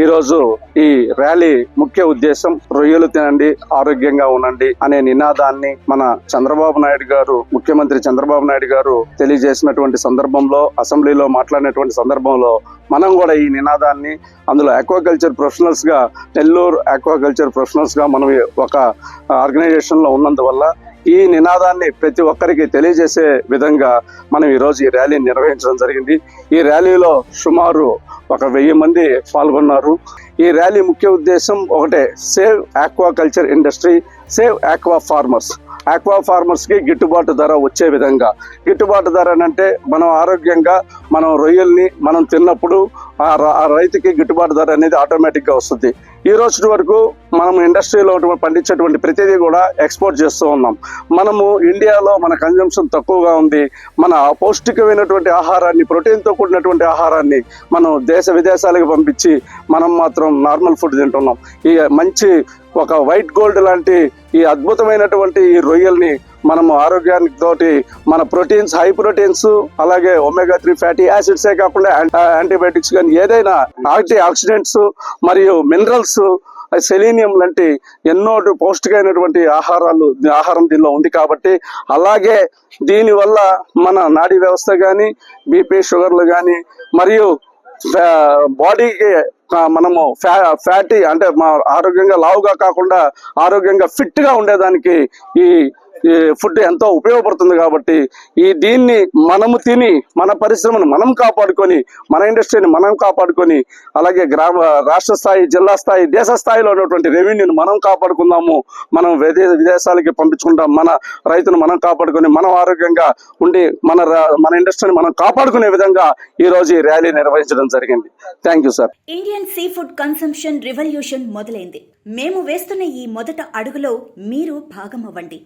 ఈరోజు ఈ ర్యాలీ ముఖ్య ఉద్దేశం రొయ్యలు తినండి ఆరోగ్యంగా ఉండండి అనే నినాదాన్ని మన చంద్రబాబు నాయుడు గారు, ముఖ్యమంత్రి చంద్రబాబు నాయుడు గారు తెలియజేసినటువంటి సందర్భంలో, అసెంబ్లీలో మాట్లాడినటువంటి సందర్భంలో మనం కూడా ఈ నినాదాన్ని, అందులో ఆక్వాకల్చర్ ప్రొఫెషనల్స్ గా, నెల్లూరు ఆక్వాకల్చర్ ప్రొఫెషనల్స్ గా మనం ఒక ఆర్గనైజేషన్ లో ఉన్నందువల్ల ఈ నినాదాన్ని ప్రతి ఒక్కరికి తెలియజేసే విధంగా మనం ఈరోజు ఈ ర్యాలీని నిర్వహించడం జరిగింది. ఈ ర్యాలీలో సుమారు 1000 మంది పాల్గొన్నారు. ఈ ర్యాలీ ముఖ్య ఉద్దేశం ఒకటే, save aquaculture industry, save aqua farmers. Aqua farmers కి గిట్టుబాటు ధర వచ్చే విధంగా. గిట్టుబాటు ధర అంటే మనం ఆరోగ్యంగా మనం రొయ్యల్ని మనం తిన్నప్పుడు ఆ రైతుకి గిట్టుబాటు ధర అనేది ఆటోమేటిక్ గా వస్తుంది. ఈ రోజు వరకు మనం ఇండస్ట్రీలో పండించేటువంటి ప్రతిదీ కూడా ఎక్స్పోర్ట్ చేస్తూ ఉన్నాం. మనము ఇండియాలో మన కన్జంప్షన్ తక్కువగా ఉంది. మన పౌష్టికమైనటువంటి ఆహారాన్ని, ప్రోటీన్తో కూడినటువంటి ఆహారాన్ని మనం దేశ విదేశాలకు పంపించి మనం మాత్రం నార్మల్ ఫుడ్ తింటున్నాం. ఈ మంచి ఒక వైట్ గోల్డ్ లాంటి ఈ అద్భుతమైనటువంటి ఈ రొయ్యల్ని మనము ఆరోగ్యానికి తోటి మన ప్రోటీన్స్, హై ప్రోటీన్స్, అలాగే ఒమేగా 3 ఫ్యాటీ యాసిడ్సే కాకుండా యాంటీబయాటిక్స్ కానీ ఏదైనా యాంటీ ఆక్సిడెంట్స్ మరియు మినరల్స్, సెలీనియం లాంటి ఎన్నో పౌష్టికమైనటువంటి ఆహారం దీనిలో ఉంది. కాబట్టి అలాగే దీనివల్ల మన నాడీ వ్యవస్థ కానీ, బీపీ, షుగర్లు కానీ, మరియు బాడీకి మనము ఫ్యాటీ అంటే ఆరోగ్యంగా లావుగా కాకుండా ఆరోగ్యంగా ఫిట్ గా ఉండేదానికి ఈ ఫుడ్ ఎంతో ఉపయోగపడుతుంది. కాబట్టి దీన్ని మనము తిని మన పరిశ్రమను మనం కాపాడుకొని, మన ఇండస్ట్రీని మనం కాపాడుకొని, అలాగే రాష్ట్ర స్థాయి, జిల్లా స్థాయి, దేశ స్థాయిలో ఉన్నటువంటి రెవెన్యూని మనం కాపాడుకుందాము. మనం విదేశాలకి పంపించుకుంటాం. మన రైతును మనం కాపాడుకొని మనం ఆరోగ్యంగా ఉండి మన ఇండస్ట్రీని మనం కాపాడుకునే విధంగా ఈ రోజు ఈ ర్యాలీ నిర్వహించడం జరిగింది. Thank you sir. Indian sea food consumption revolution మొదలైంది. మేము వేస్తున్న ఈ మొదట అడుగులో మీరు భాగమవ్వండి.